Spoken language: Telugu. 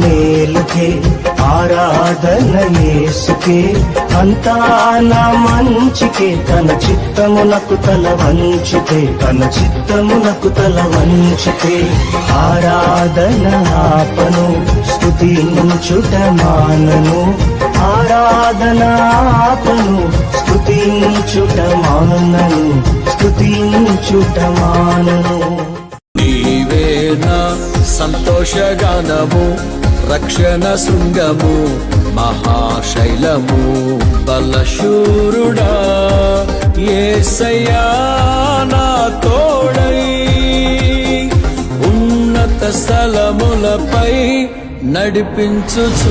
మేలుకే ఆరాధన యేసుకే, అంతా నా మంచికే, తన చిత్తమునకు తల వంచితే, తన చిత్తమునకు తల వంచితే, ఆరాధన ఆపను స్తుతించుట మానను, ఆరాధన ఆపను స్తుతించుట మానను, స్తుతించుట మానను. నీవేనా సంతోషగానము, రక్షణ శృంగము, మహాశైలము, బలశూరుడా యేసయ్యా నా తోడై, ఉన్నత స్థలములపై నడిపించుచున్నావు.